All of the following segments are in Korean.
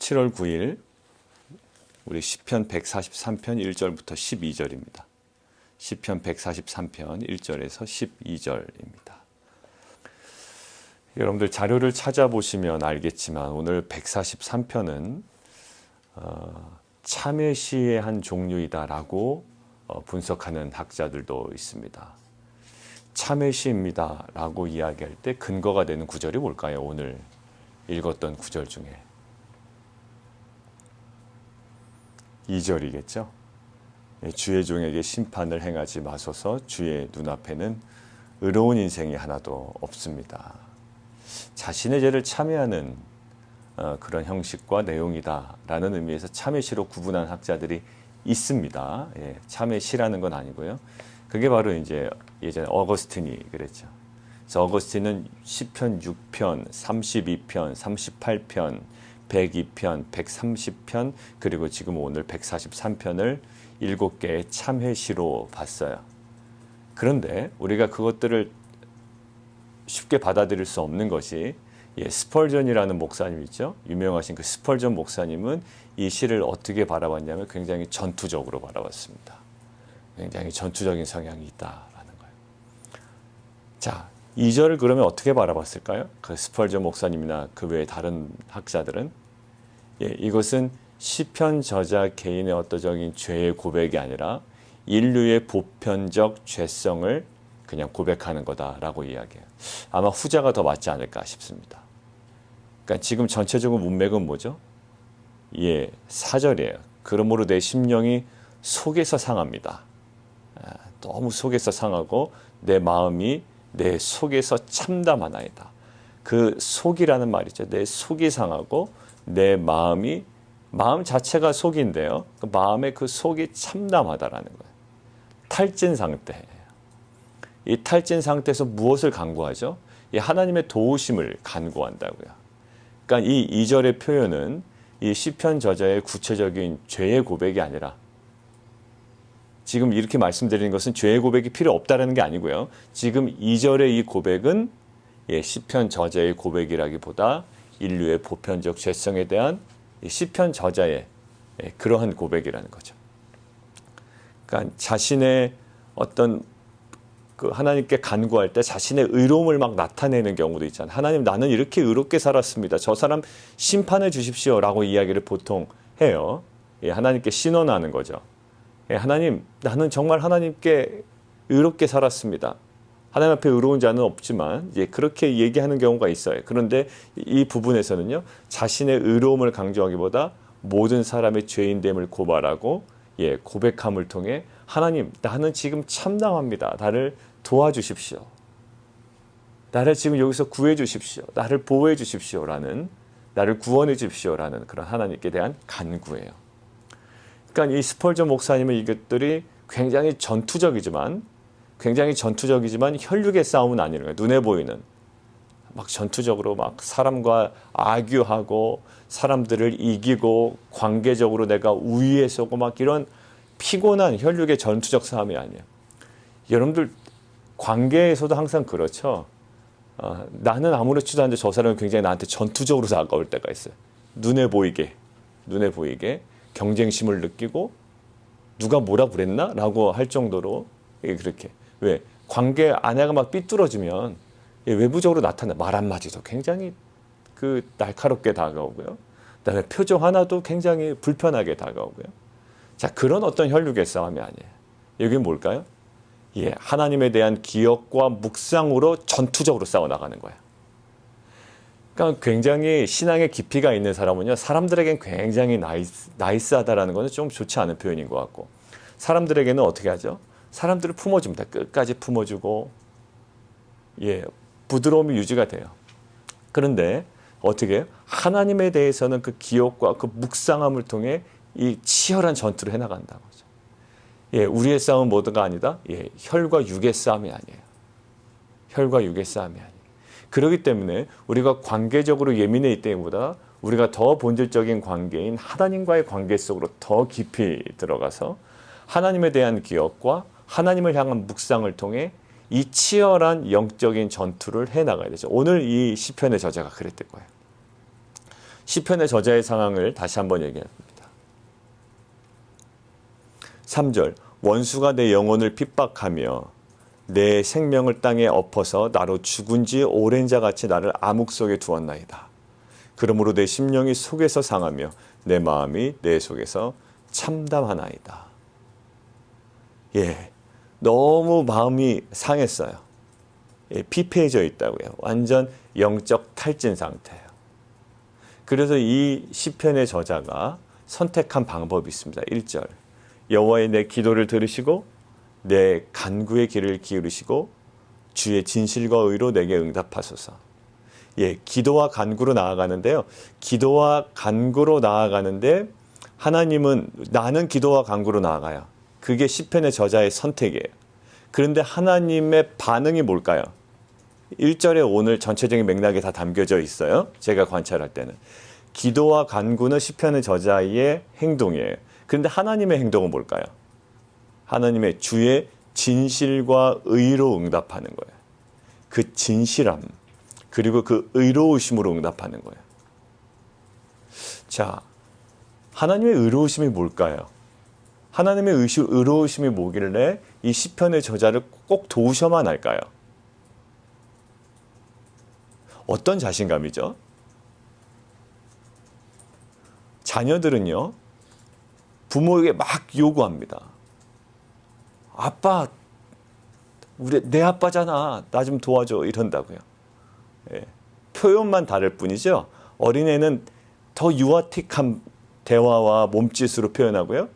7월 9일 우리 시편 143편 1절부터 12절입니다. 시편 143편 1절에서 12절입니다. 여러분들 자료를 찾아보시면 알겠지만 오늘 143편은 참회시의 한 종류이다라고 분석하는 학자들도 있습니다. 참회시입니다 라고 이야기할 때 근거가 되는 구절이 뭘까요? 오늘 읽었던 구절 중에 2절이겠죠. 주의 종에게 심판을 행하지 마소서. 주의 눈앞에는 의로운 인생이 하나도 없습니다. 자신의 죄를 참회하는 그런 형식과 내용이다라는 의미에서 참회시로 구분한 학자들이 있습니다. 참회시라는 건 아니고요. 그게 바로 이제 예전에 어거스틴이 그랬죠. 그래서 어거스틴은 시편 6편, 32편, 38편, 102편, 130편, 그리고 지금 오늘 143편을 7개의 참회시로 봤어요. 그런데 우리가 그것들을 쉽게 받아들일 수 없는 것이 스펄전이라는 목사님 있죠. 유명하신 그 스펄전 목사님은 이 시를 어떻게 바라봤냐면 굉장히 전투적으로 바라봤습니다. 굉장히 전투적인 성향이 있다라는 거예요. 자, 2절을 그러면 어떻게 바라봤을까요? 그 스펄전 목사님이나 그 외의 다른 학자들은 이것은 시편 저자 개인의 어떠적인 죄의 고백이 아니라 인류의 보편적 죄성을 그냥 고백하는 거다라고 이야기해요. 아마 후자가 더 맞지 않을까 싶습니다. 그러니까 지금 전체적인 문맥은 뭐죠? 4절이에요. 그러므로 내 심령이 속에서 상합니다. 너무 속에서 상하고 내 마음이 내 속에서 참담하나이다. 그 속이라는 말이죠. 내 속이 상하고 내 마음 자체가 속인데요. 그 마음의 그 속이 참담하다라는 거예요. 탈진 상태예요. 이 탈진 상태에서 무엇을 간구하죠? 하나님의 도우심을 간구한다고요. 그러니까 이 2절의 표현은 이 시편 저자의 구체적인 죄의 고백이 아니라 지금 이렇게 말씀드리는 것은 죄의 고백이 필요 없다는 게 아니고요. 지금 2절의 이 고백은 시편 저자의 고백이라기보다 인류의 보편적 죄성에 대한 시편 저자의 그러한 고백이라는 거죠. 그러니까 자신의 어떤 그 하나님께 간구할 때 자신의 의로움을 막 나타내는 경우도 있잖아요. 하나님, 나는 이렇게 의롭게 살았습니다. 저 사람 심판해 주십시오라고 이야기를 보통 해요. 하나님께 신원하는 거죠. 하나님, 나는 정말 하나님께 의롭게 살았습니다. 하나님 앞에 의로운 자는 없지만 그렇게 얘기하는 경우가 있어요. 그런데 이 부분에서는요, 자신의 의로움을 강조하기보다 모든 사람의 죄인됨을 고발하고 고백함을 통해 하나님, 나는 지금 참담합니다. 나를 도와주십시오. 나를 지금 여기서 구해 주십시오. 나를 보호해 주십시오라는, 나를 구원해 주십시오라는 그런 하나님께 대한 간구예요. 그러니까 이 스펄전 목사님은 이것들이 굉장히 전투적이지만 혈육의 싸움은 아니는 거예요. 눈에 보이는 막 전투적으로 막 사람과 아규하고 사람들을 이기고 관계적으로 내가 우위에 서고 막 이런 피곤한 혈육의 전투적 싸움이 아니에요. 여러분들 관계에서도 항상 그렇죠. 나는 아무렇지도 않은데 저 사람은 굉장히 나한테 전투적으로 다가올 때가 있어요. 눈에 보이게 경쟁심을 느끼고 누가 뭐라 그랬나? 라고 할 정도로 그렇게. 왜? 관계 아내가 막 삐뚤어지면 외부적으로 나타나 말 한마디도 굉장히 그 날카롭게 다가오고요. 그다음에 표정 하나도 굉장히 불편하게 다가오고요. 자, 그런 어떤 혈육의 싸움이 아니에요. 이게 뭘까요? 하나님에 대한 기억과 묵상으로 전투적으로 싸워나가는 거예요. 그러니까 굉장히 신앙의 깊이가 있는 사람은요, 사람들에겐 굉장히 나이스하다라는 것은 좀 좋지 않은 표현인 것 같고, 사람들에게는 어떻게 하죠? 사람들을 품어줍니다. 끝까지 품어주고, 부드러움이 유지가 돼요. 그런데 어떻게 해요? 하나님에 대해서는 그 기억과 그 묵상함을 통해 이 치열한 전투를 해나간다는 거죠. 우리의 싸움은 뭐가 아니다? 혈과 육의 싸움이 아니에요. 혈과 육의 싸움이 아니에요. 그렇기 때문에 우리가 관계적으로 예민해 있다기보다 우리가 더 본질적인 관계인 하나님과의 관계 속으로 더 깊이 들어가서 하나님에 대한 기억과 하나님을 향한 묵상을 통해 이 치열한 영적인 전투를 해나가야 되죠. 오늘 이 시편의 저자가 그랬을 거예요. 시편의 저자의 상황을 다시 한번 얘기합니다. 3절 원수가 내 영혼을 핍박하며 내 생명을 땅에 엎어서 나로 죽은 지 오랜 자같이 나를 암흑 속에 두었나이다. 그러므로 내 심령이 속에서 상하며 내 마음이 내 속에서 참담하나이다. 예, 너무 마음이 상했어요. 예, 피폐해져 있다고요. 완전 영적 탈진 상태예요. 그래서 이 시편의 저자가 선택한 방법이 있습니다. 1절 여호와의 내 기도를 들으시고 내 간구의 귀를 기울이시고 주의 진실과 의로 내게 응답하소서. 예, 기도와 간구로 나아가는데요. 기도와 간구로 나아가는데 하나님은 나는 기도와 간구로 나아가요. 그게 시편의 저자의 선택이에요. 그런데 하나님의 반응이 뭘까요? 1절에 오늘 전체적인 맥락이 다 담겨져 있어요. 제가 관찰할 때는. 기도와 간구는 시편의 저자의 행동이에요. 그런데 하나님의 행동은 뭘까요? 하나님의 주의 진실과 의로 응답하는 거예요. 그 진실함, 그리고 그 의로우심으로 응답하는 거예요. 자, 하나님의 의로우심이 뭘까요? 하나님의 의로우심이 뭐길래 이 시편의 저자를 꼭 도우셔만 할까요? 어떤 자신감이죠? 자녀들은요, 부모에게 막 요구합니다. 아빠, 내 아빠잖아. 나 좀 도와줘. 이런다고요. 예, 표현만 다를 뿐이죠. 어린애는 더 유아틱한 대화와 몸짓으로 표현하고요.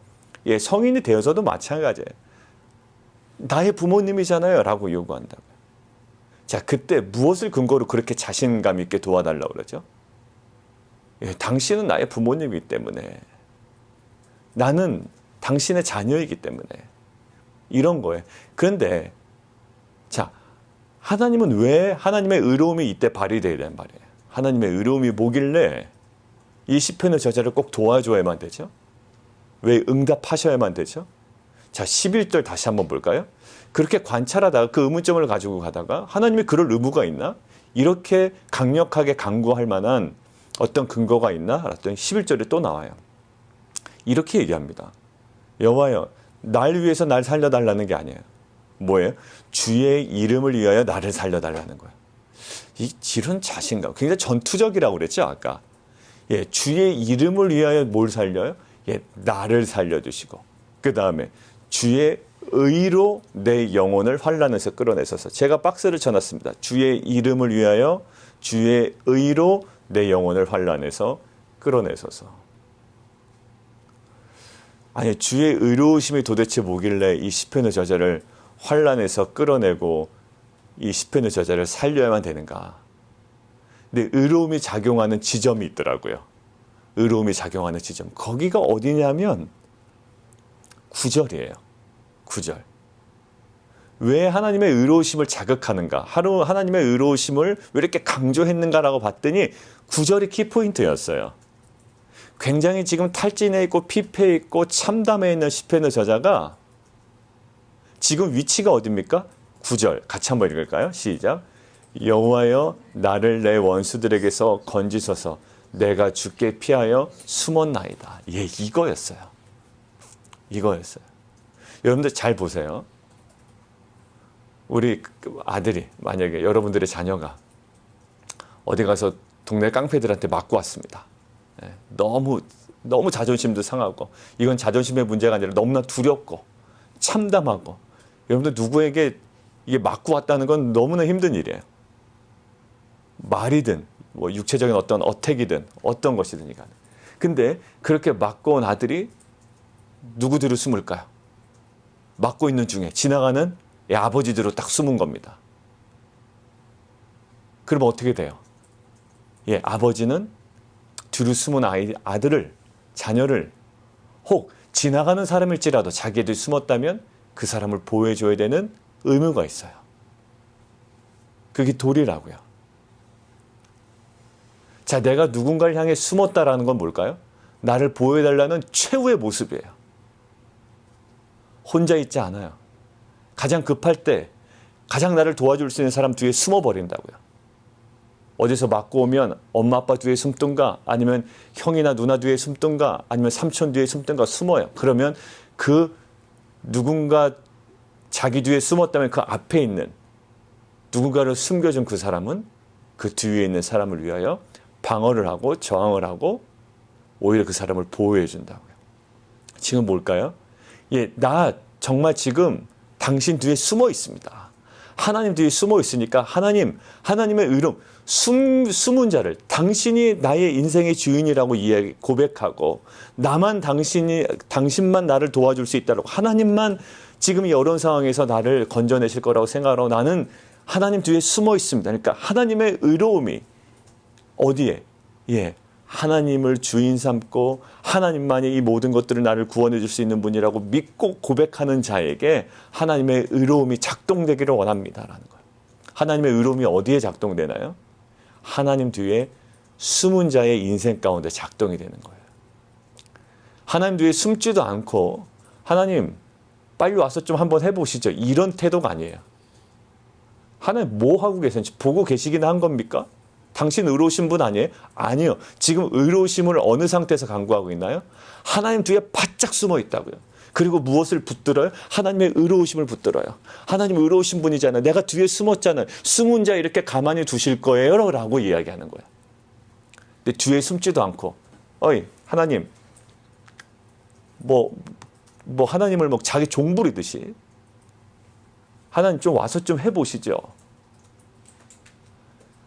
예, 성인이 되어서도 마찬가지예요. 나의 부모님이잖아요. 라고 요구한다고요. 자, 그때 무엇을 근거로 그렇게 자신감 있게 도와달라고 그러죠? 예, 당신은 나의 부모님이기 때문에, 나는 당신의 자녀이기 때문에, 이런 거예요. 그런데 자, 하나님은 왜 하나님의 의로움이 이때 발휘되야 되는 말이에요? 하나님의 의로움이 뭐길래 이 시편의 저자를 꼭 도와줘야만 되죠? 왜 응답하셔야만 되죠? 자, 11절 다시 한번 볼까요? 그렇게 관찰하다가 그 의문점을 가지고 가다가 하나님이 그럴 의무가 있나? 이렇게 강력하게 강구할 만한 어떤 근거가 있나? 알았더니 11절에 또 나와요. 이렇게 얘기합니다. 여호와여, 날 위해서 날 살려달라는 게 아니에요. 뭐예요? 주의 이름을 위하여 나를 살려달라는 거예요. 이런 자신감, 굉장히 전투적이라고 그랬죠, 아까. 예, 주의 이름을 위하여 뭘 살려요? 예, 나를 살려주시고, 그 다음에 주의 의로 내 영혼을 환난에서 끌어내소서. 제가 박스를 쳐놨습니다. 주의 이름을 위하여 주의 의로 내 영혼을 환난에서 끌어내소서. 아니, 주의 의로우심이 도대체 뭐길래 이 시편의 저자를 환난에서 끌어내고 이 시편의 저자를 살려야만 되는가? 근데 의로움이 작용하는 지점이 있더라고요. 의로움이 작용하는 지점. 거기가 어디냐면 9절이에요. 9절. 왜 하나님의 의로우심을 자극하는가? 하나님의 의로우심을 왜 이렇게 강조했는가라고 봤더니 9절이 키포인트였어요. 굉장히 지금 탈진해 있고 피폐해 있고 참담해 있는 시편의 저자가 지금 위치가 어디입니까? 9절 같이 한번 읽을까요? 시작. 여호와여 나를 내 원수들에게서 건지소서. 내가 주께 피하여 숨었나이다. 예, 이거였어요. 이거였어요. 여러분들 잘 보세요. 우리 아들이, 만약에 여러분들의 자녀가 어디 가서 동네 깡패들한테 맞고 왔습니다. 너무 자존심도 상하고, 이건 자존심의 문제가 아니라 너무나 두렵고 참담하고, 여러분들 누구에게 이게 맞고 왔다는 건 너무나 힘든 일이에요. 말이든 뭐 육체적인 어떤 어택이든 어떤 것이든 간에. 근데 그렇게 맞고 온 아들이 누구들을 숨을까요? 맞고 있는 중에 지나가는 아버지들로 딱 숨은 겁니다. 그럼 어떻게 돼요? 예, 아버지는 뒤로 숨은 아들을, 자녀를, 혹 지나가는 사람일지라도 자기들이 숨었다면 그 사람을 보호해줘야 되는 의무가 있어요. 그게 도리라고요. 자, 내가 누군가를 향해 숨었다라는 건 뭘까요? 나를 보호해달라는 최후의 모습이에요. 혼자 있지 않아요. 가장 급할 때 가장 나를 도와줄 수 있는 사람 뒤에 숨어버린다고요. 어디서 맞고 오면 엄마 아빠 뒤에 숨든가 아니면 형이나 누나 뒤에 숨든가 아니면 삼촌 뒤에 숨든가 숨어요. 그러면 그 누군가 자기 뒤에 숨었다면 그 앞에 있는 누군가를 숨겨준 그 사람은 그 뒤에 있는 사람을 위하여 방어를 하고 저항을 하고 오히려 그 사람을 보호해 준다고요. 지금 뭘까요? 예, 나 정말 지금 당신 뒤에 숨어 있습니다. 하나님 뒤에 숨어 있으니까 하나님의 의로움, 숨은 자를 당신이 나의 인생의 주인이라고 고백하고 당신만 나를 도와줄 수 있다고 하나님만 지금 이 어려운 상황에서 나를 건져내실 거라고 생각하고 나는 하나님 뒤에 숨어 있습니다. 그러니까 하나님의 의로움이 어디에? 예, 하나님을 주인 삼고 하나님만이 이 모든 것들을 나를 구원해 줄 수 있는 분이라고 믿고 고백하는 자에게 하나님의 의로움이 작동되기를 원합니다라는 거예요. 하나님의 의로움이 어디에 작동되나요? 하나님 뒤에 숨은 자의 인생 가운데 작동이 되는 거예요. 하나님 뒤에 숨지도 않고 하나님 빨리 와서 좀 한번 해보시죠. 이런 태도가 아니에요. 하나님 뭐 하고 계신지 보고 계시긴 한 겁니까? 당신 의로우신 분 아니에요? 아니요. 지금 의로우심을 어느 상태에서 간구하고 있나요? 하나님 뒤에 바짝 숨어 있다고요. 그리고 무엇을 붙들어요? 하나님의 의로우심을 붙들어요. 하나님 의로우신 분이잖아요. 내가 뒤에 숨었잖아요. 숨은 자 이렇게 가만히 두실 거예요? 라고 이야기하는 거예요. 근데 뒤에 숨지도 않고 어이 하나님 하나님을 자기 종 부리듯이 하나님 좀 와서 좀 해보시죠.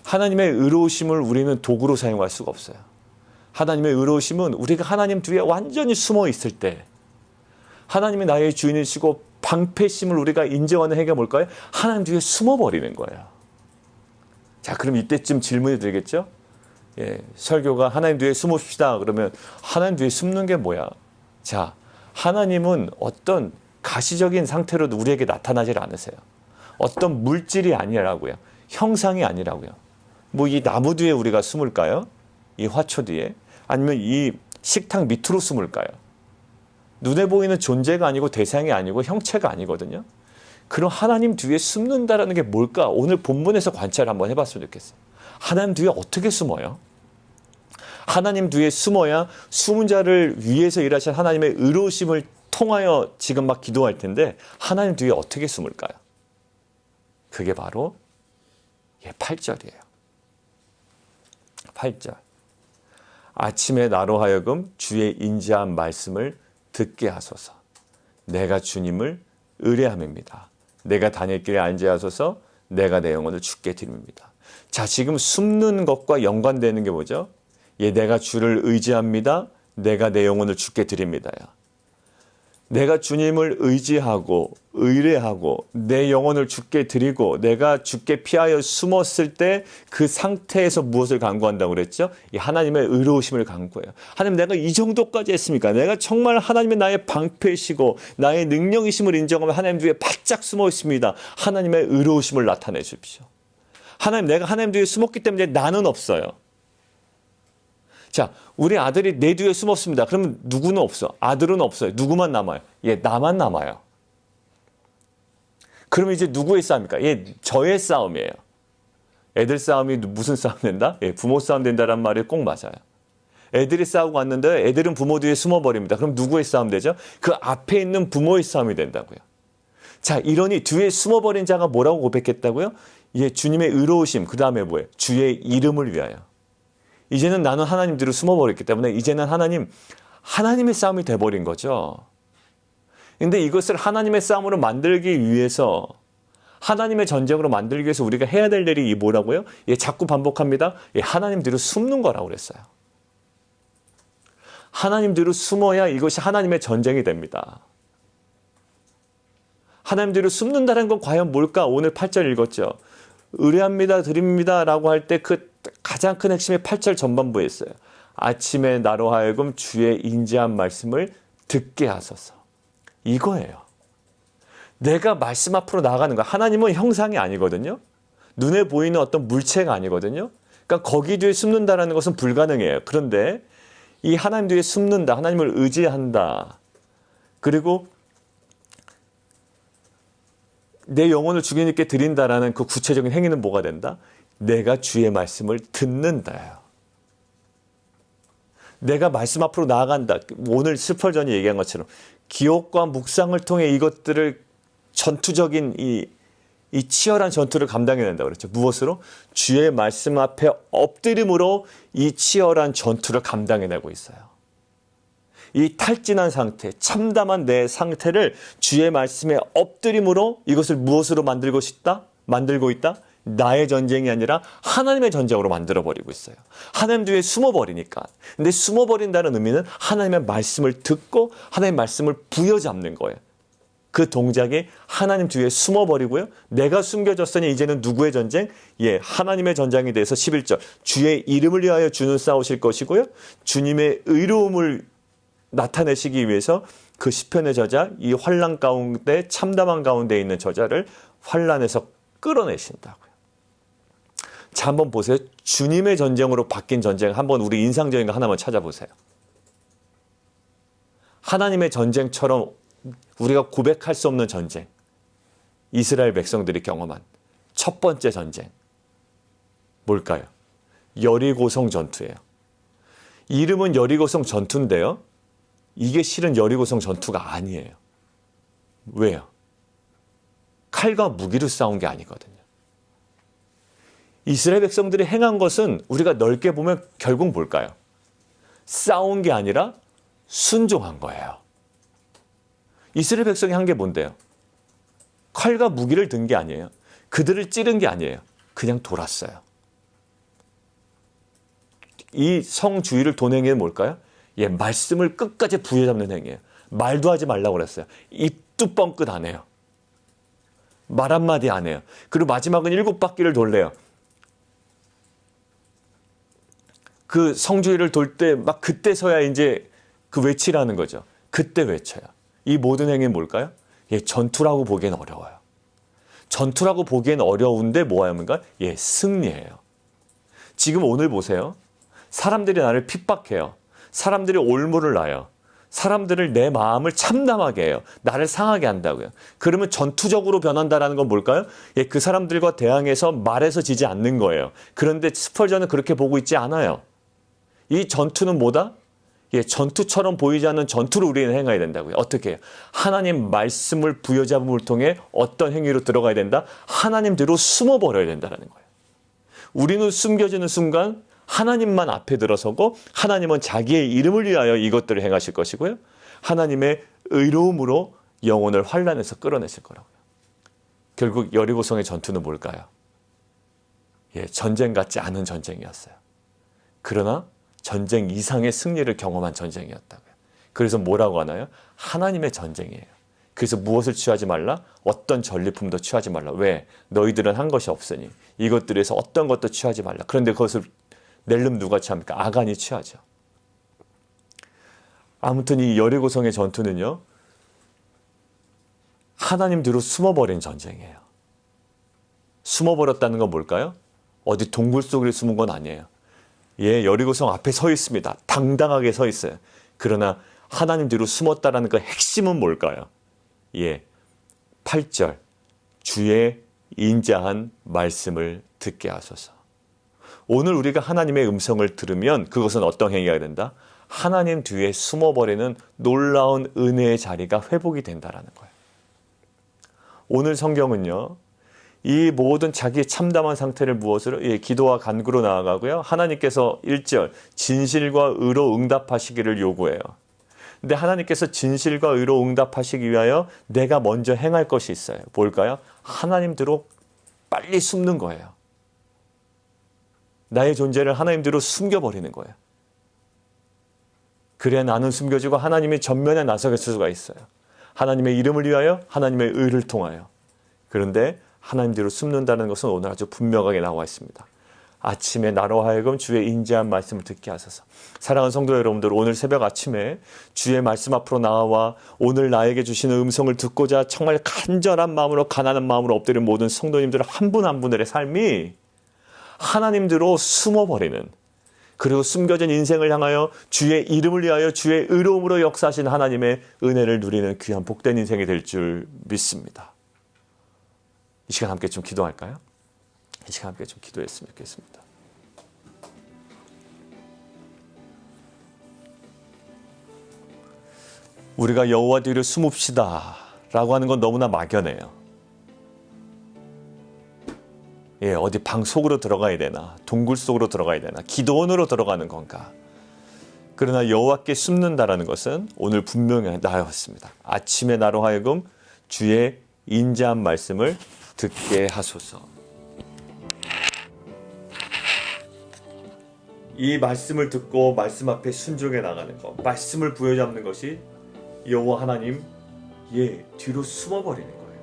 하나님의 의로우심을 우리는 도구로 사용할 수가 없어요. 하나님의 의로우심은 우리가 하나님 뒤에 완전히 숨어 있을 때 하나님이 나의 주인이시고 방패심을 우리가 인정하는 행위가 뭘까요? 하나님 뒤에 숨어버리는 거예요. 자, 그럼 이때쯤 질문이 들겠죠? 예, 설교가 하나님 뒤에 숨읍시다. 그러면 하나님 뒤에 숨는 게 뭐야? 자, 하나님은 어떤 가시적인 상태로도 우리에게 나타나질 않으세요. 어떤 물질이 아니라고요. 형상이 아니라고요. 이 나무 뒤에 우리가 숨을까요? 이 화초 뒤에? 아니면 이 식탁 밑으로 숨을까요? 눈에 보이는 존재가 아니고 대상이 아니고 형체가 아니거든요. 그럼 하나님 뒤에 숨는다라는 게 뭘까? 오늘 본문에서 관찰을 한번 해봤으면 좋겠어요. 하나님 뒤에 어떻게 숨어요? 하나님 뒤에 숨어야 숨은 자를 위해서 일하신 하나님의 의로우심을 통하여 지금 막 기도할 텐데 하나님 뒤에 어떻게 숨을까요? 그게 바로 8절이에요. 8절. 아침에 나로 하여금 주의 인자한 말씀을 듣게 하소서. 내가 주님을 의뢰함입니다. 내가 다닐 길에 앉아 하소서. 내가 내 영혼을 주께 드립니다. 자, 지금 숨는 것과 연관되는 게 뭐죠? 내가 주를 의지합니다. 내가 내 영혼을 주께 드립니다요. 내가 주님을 의지하고 의뢰하고 내 영혼을 주께 드리고 내가 주께 피하여 숨었을 때 그 상태에서 무엇을 간구한다고 그랬죠? 이 하나님의 의로우심을 간구해요. 하나님 내가 이 정도까지 했습니까? 내가 정말 하나님의 나의 방패이시고 나의 능력이심을 인정하면 하나님 뒤에 바짝 숨어 있습니다. 하나님의 의로우심을 나타내 주십시오. 하나님 내가 하나님 뒤에 숨었기 때문에 나는 없어요. 자, 우리 아들이 내 뒤에 숨었습니다. 그러면 누구는 없어? 아들은 없어요. 누구만 남아요? 나만 남아요. 그러면 이제 누구의 싸움입니까? 저의 싸움이에요. 애들 싸움이 무슨 싸움 된다? 부모 싸움 된다는 말이 꼭 맞아요. 애들이 싸우고 왔는데 애들은 부모 뒤에 숨어버립니다. 그럼 누구의 싸움 되죠? 그 앞에 있는 부모의 싸움이 된다고요. 자, 이러니 뒤에 숨어버린 자가 뭐라고 고백했다고요? 주님의 의로우심, 그 다음에 뭐예요? 주의 이름을 위하여. 이제는 나는 하나님 뒤로 숨어버렸기 때문에 이제는 하나님의 싸움이 돼버린 거죠. 근데 이것을 하나님의 싸움으로 만들기 위해서 하나님의 전쟁으로 만들기 위해서 우리가 해야 될 일이 뭐라고요? 자꾸 반복합니다. 하나님 뒤로 숨는 거라고 그랬어요. 하나님 뒤로 숨어야 이것이 하나님의 전쟁이 됩니다. 하나님 뒤로 숨는다는 건 과연 뭘까? 오늘 8절 읽었죠. 의뢰합니다, 드립니다 라고 할 때 그 가장 큰 핵심이 8절 전반부에 있어요. 아침에 나로 하여금 주의 인자한 말씀을 듣게 하소서. 이거예요. 내가 말씀 앞으로 나아가는 거야. 하나님은 형상이 아니거든요. 눈에 보이는 어떤 물체가 아니거든요. 그러니까 거기 뒤에 숨는다는 것은 불가능해요. 그런데 이 하나님 뒤에 숨는다, 하나님을 의지한다. 그리고 내 영혼을 주님께 드린다라는 그 구체적인 행위는 뭐가 된다? 내가 주의 말씀을 듣는다요. 내가 말씀 앞으로 나아간다. 오늘 스펄전이 얘기한 것처럼 기억과 묵상을 통해 이것들을 전투적인 이 치열한 전투를 감당해낸다 그랬죠. 무엇으로? 주의 말씀 앞에 엎드림으로 이 치열한 전투를 감당해내고 있어요. 이 탈진한 상태, 참담한 내 상태를 주의 말씀에 엎드림으로 이것을 무엇으로 만들고 있다? 나의 전쟁이 아니라 하나님의 전쟁으로 만들어버리고 있어요. 하나님 뒤에 숨어버리니까. 근데 숨어버린다는 의미는 하나님의 말씀을 듣고 하나님의 말씀을 부여잡는 거예요. 그 동작이 하나님 뒤에 숨어버리고요. 내가 숨겨졌으니 이제는 누구의 전쟁? 하나님의 전쟁에 대해서 11절. 주의 이름을 위하여 주는 싸우실 것이고요. 주님의 의로움을 나타내시기 위해서 그 시편의 저자, 이 환난 가운데 참담한 가운데 있는 저자를 환난에서 끌어내신다고요. 자, 한번 보세요. 주님의 전쟁으로 바뀐 전쟁, 한번 우리 인상적인 거 하나만 찾아보세요. 하나님의 전쟁처럼 우리가 고백할 수 없는 전쟁, 이스라엘 백성들이 경험한 첫 번째 전쟁 뭘까요? 여리고성 전투예요. 이름은 여리고성 전투인데요, 이게 실은 여리고성 전투가 아니에요. 왜요? 칼과 무기로 싸운 게 아니거든요. 이스라엘 백성들이 행한 것은 우리가 넓게 보면 결국 뭘까요? 싸운 게 아니라 순종한 거예요. 이스라엘 백성이 한 게 뭔데요? 칼과 무기를 든 게 아니에요. 그들을 찌른 게 아니에요. 그냥 돌았어요. 이 성 주위를 도는 행위는 뭘까요? 말씀을 끝까지 부여잡는 행위예요. 말도 하지 말라고 그랬어요. 입도 뻥끗 안 해요. 말 한마디 안 해요. 그리고 마지막은 7바퀴를 돌래요. 그 성주위를 돌 때 막 그때서야 이제 그 외치라는 거죠. 그때 외쳐요. 이 모든 행위는 뭘까요? 전투라고 보기엔 어려워요. 전투라고 보기엔 어려운데 뭐합니까? 승리예요. 지금 오늘 보세요. 사람들이 나를 핍박해요. 사람들이 올무를 놔요. 사람들을 내 마음을 참담하게 해요. 나를 상하게 한다고요. 그러면 전투적으로 변한다는 건 뭘까요? 그 사람들과 대항해서 말해서 지지 않는 거예요. 그런데 스펄전은 그렇게 보고 있지 않아요. 이 전투는 뭐다? 전투처럼 보이지 않는 전투를 우리는 행해야 된다고요. 어떻게 해요? 하나님 말씀을 부여잡음을 통해 어떤 행위로 들어가야 된다? 하나님대로 숨어버려야 된다는 거예요. 우리는 숨겨지는 순간 하나님만 앞에 들어서고 하나님은 자기의 이름을 위하여 이것들을 행하실 것이고요. 하나님의 의로움으로 영혼을 환난에서 끌어내실 거라고요. 결국 여리고성의 전투는 뭘까요? 전쟁 같지 않은 전쟁이었어요. 그러나 전쟁 이상의 승리를 경험한 전쟁이었다고요. 그래서 뭐라고 하나요? 하나님의 전쟁이에요. 그래서 무엇을 취하지 말라? 어떤 전리품도 취하지 말라. 왜? 너희들은 한 것이 없으니 이것들에서 어떤 것도 취하지 말라. 그런데 그것을 낼름 누가 취합니까? 아간이 취하죠. 아무튼 이 여리고성의 전투는요, 하나님 뒤로 숨어버린 전쟁이에요. 숨어버렸다는 건 뭘까요? 어디 동굴 속에 숨은 건 아니에요. 여리고성 앞에 서 있습니다. 당당하게 서 있어요. 그러나 하나님 뒤로 숨었다라는 그 핵심은 뭘까요? 8절. 주의 인자한 말씀을 듣게 하소서. 오늘 우리가 하나님의 음성을 들으면 그것은 어떤 행위가 된다? 하나님 뒤에 숨어버리는 놀라운 은혜의 자리가 회복이 된다라는 거예요. 오늘 성경은요, 이 모든 자기의 참담한 상태를 무엇으로? 기도와 간구로 나아가고요. 하나님께서 1절 진실과 의로 응답하시기를 요구해요. 근데 하나님께서 진실과 의로 응답하시기 위하여 내가 먼저 행할 것이 있어요. 뭘까요? 하나님대로 빨리 숨는 거예요. 나의 존재를 하나님대로 숨겨버리는 거예요. 그래야 나는 숨겨지고 하나님이 전면에 나서게 수가 있어요. 하나님의 이름을 위하여, 하나님의 의를 통하여. 그런데 하나님대로 숨는다는 것은 오늘 아주 분명하게 나와 있습니다. 아침에 나로 하여금 주의 인자한 말씀을 듣게 하소서. 사랑하는 성도 여러분들, 오늘 새벽 아침에 주의 말씀 앞으로 나와 오늘 나에게 주시는 음성을 듣고자 정말 간절한 마음으로, 가난한 마음으로 엎드린 모든 성도님들 한 분 한 분들의 삶이 하나님대로 숨어버리는, 그리고 숨겨진 인생을 향하여 주의 이름을 위하여 주의 의로움으로 역사하신 하나님의 은혜를 누리는 귀한 복된 인생이 될 줄 믿습니다. 이 시간 함께 좀 기도할까요? 이 시간 함께 좀 기도했으면 좋겠습니다. 우리가 여호와 뒤로 숨읍시다 라고 하는 건 너무나 막연해요. 어디 방 속으로 들어가야 되나, 동굴 속으로 들어가야 되나, 기도원으로 들어가는 건가. 그러나 여호와께 숨는다라는 것은 오늘 분명히 나였습니다. 아침에 나로 하여금 주의 인자한 말씀을 듣게 하소서. 이 말씀을 듣고 말씀 앞에 순종해 나가는 것, 말씀을 부여잡는 것이 여호와 하나님 뒤로 숨어버리는 거예요.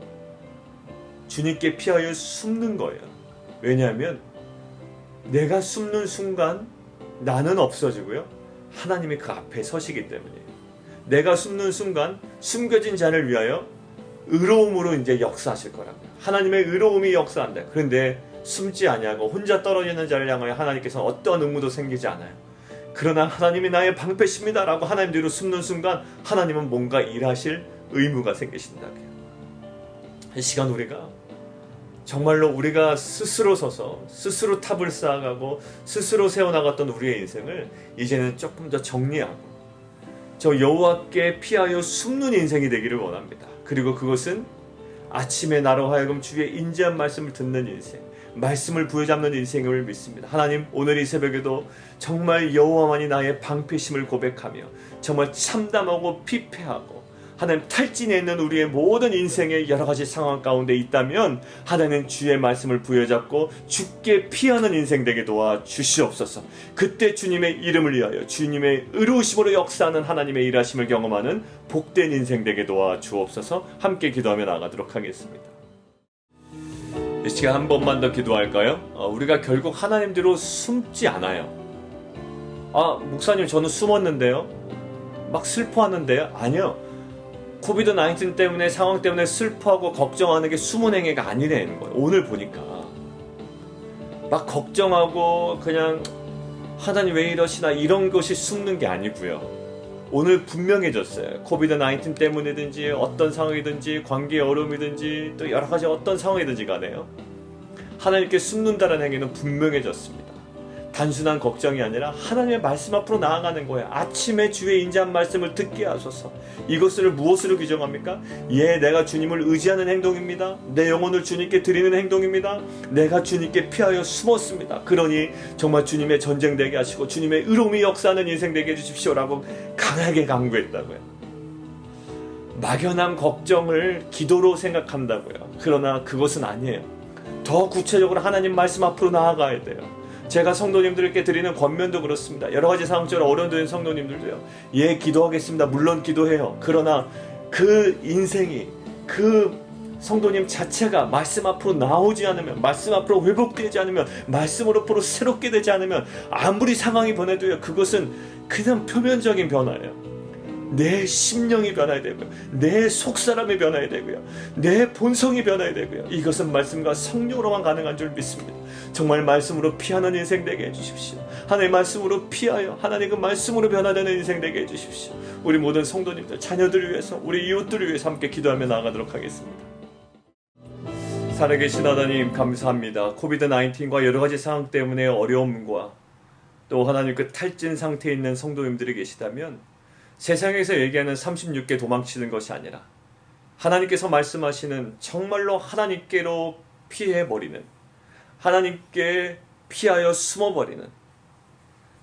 주님께 피하여 숨는 거예요. 왜냐하면 내가 숨는 순간 나는 없어지고요, 하나님이 그 앞에 서시기 때문이에요. 내가 숨는 순간 숨겨진 자를 위하여 의로움으로 이제 역사하실 거라고요. 하나님의 의로움이 역사한다. 그런데 숨지 아니하고 혼자 떨어지는 자를 향하여 하나님께서는 어떠한 의무도 생기지 않아요. 그러나 하나님이 나의 방패십니다 라고 하나님 뒤로 숨는 순간 하나님은 뭔가 일하실 의무가 생기신다고요. 이 시간 우리가 정말로 우리가 스스로 서서 스스로 탑을 쌓아가고 스스로 세워나갔던 우리의 인생을 이제는 조금 더 정리하고 저 여호와께 피하여 숨는 인생이 되기를 원합니다. 그리고 그것은 아침에 나로 하여금 주의 인자한 말씀을 듣는 인생, 말씀을 부여잡는 인생을 믿습니다. 하나님, 오늘 이 새벽에도 정말 여호와만이 나의 방패심을 고백하며 정말 참담하고 피폐하고 하나님 탈진해 있는 우리의 모든 인생의 여러 가지 상황 가운데 있다면 하나님 주의 말씀을 부여잡고 주께 피하는 인생 되게 도와주시옵소서. 그때 주님의 이름을 위하여 주님의 의로우심으로 역사하는 하나님의 일하심을 경험하는 복된 인생 되게 도와주옵소서. 함께 기도하며 나가도록 하겠습니다. 이 시간 한 번만 더 기도할까요? 우리가 결국 하나님 뒤로 숨지 않아요. 목사님 저는 숨었는데요, 막 슬퍼하는데요. 아니요. 코비드-19 때문에 상황 때문에 슬퍼하고 걱정하는 게 숨은 행위가 아니라는 거예요. 오늘 보니까 막 걱정하고 그냥 하나님 왜 이러시나 이런 것이 숨는 게 아니고요. 오늘 분명해졌어요. 코비드-19 때문이든지 어떤 상황이든지 관계의 어려움이든지 또 여러 가지 어떤 상황이든지 간에요, 하나님께 숨는다는 행위는 분명해졌습니다. 단순한 걱정이 아니라 하나님의 말씀 앞으로 나아가는 거예요. 아침에 주의 인자한 말씀을 듣게 하소서. 이것을 무엇으로 규정합니까? 내가 주님을 의지하는 행동입니다. 내 영혼을 주님께 드리는 행동입니다. 내가 주님께 피하여 숨었습니다. 그러니 정말 주님의 전쟁 되게 하시고 주님의 의로움이 역사하는 인생 되게 해주십시오라고 강하게 강구했다고요. 막연한 걱정을 기도로 생각한다고요. 그러나 그것은 아니에요. 더 구체적으로 하나님 말씀 앞으로 나아가야 돼요. 제가 성도님들께 드리는 권면도 그렇습니다. 여러 가지 상황적으로 어려운 성도님들도요, 기도하겠습니다. 물론 기도해요. 그러나 그 인생이, 그 성도님 자체가 말씀 앞으로 나오지 않으면, 말씀 앞으로 회복되지 않으면, 말씀으로 앞으로 새롭게 되지 않으면 아무리 상황이 변해도요, 그것은 그냥 표면적인 변화예요. 내 심령이 변해야 되고요, 내 속사람이 변해야 되고요, 내 본성이 변해야 되고요. 이것은 말씀과 성령으로만 가능한 줄 믿습니다. 정말 말씀으로 피하는 인생 되게 해주십시오. 하나님의 말씀으로 피하여 하나님 그 말씀으로 변화되는 인생 되게 해주십시오. 우리 모든 성도님들, 자녀들을 위해서, 우리 이웃들을 위해서 함께 기도하며 나아가도록 하겠습니다. 살아계신 하나님 감사합니다. 코비드-19과 여러 가지 상황 때문에 어려움과 또 하나님 그 탈진 상태에 있는 성도님들이 계시다면 세상에서 얘기하는 36개 도망치는 것이 아니라 하나님께서 말씀하시는 정말로 하나님께로 피해버리는, 하나님께 피하여 숨어버리는,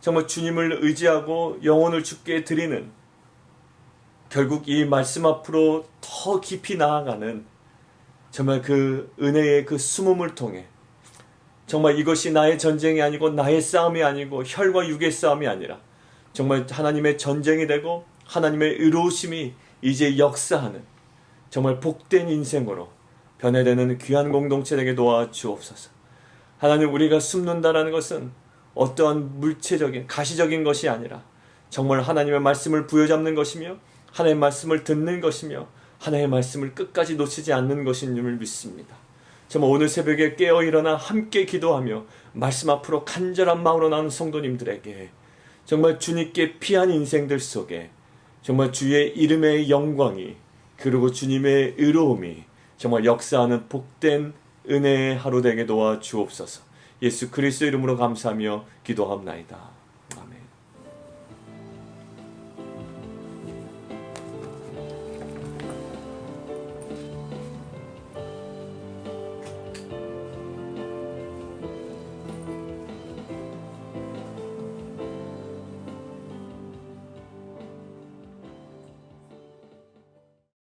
정말 주님을 의지하고 영혼을 주께 드리는, 결국 이 말씀 앞으로 더 깊이 나아가는 정말 그 은혜의 그 숨음을 통해 정말 이것이 나의 전쟁이 아니고 나의 싸움이 아니고 혈과 육의 싸움이 아니라 정말 하나님의 전쟁이 되고 하나님의 의로우심이 이제 역사하는 정말 복된 인생으로 변해되는 귀한 공동체 되게 도와주옵소서. 하나님, 우리가 숨는다라는 것은 어떠한 물체적인 가시적인 것이 아니라 정말 하나님의 말씀을 부여잡는 것이며 하나님의 말씀을 듣는 것이며 하나님의 말씀을 끝까지 놓치지 않는 것인 줄 믿습니다. 정말 오늘 새벽에 깨어 일어나 함께 기도하며 말씀 앞으로 간절한 마음으로 나오는 성도님들에게 정말 주님께 피한 인생들 속에 정말 주의 이름의 영광이, 그리고 주님의 의로움이 정말 역사하는 복된 은혜의 하루 되게 도와 주옵소서. 예수 그리스도 이름으로 감사하며 기도합나이다.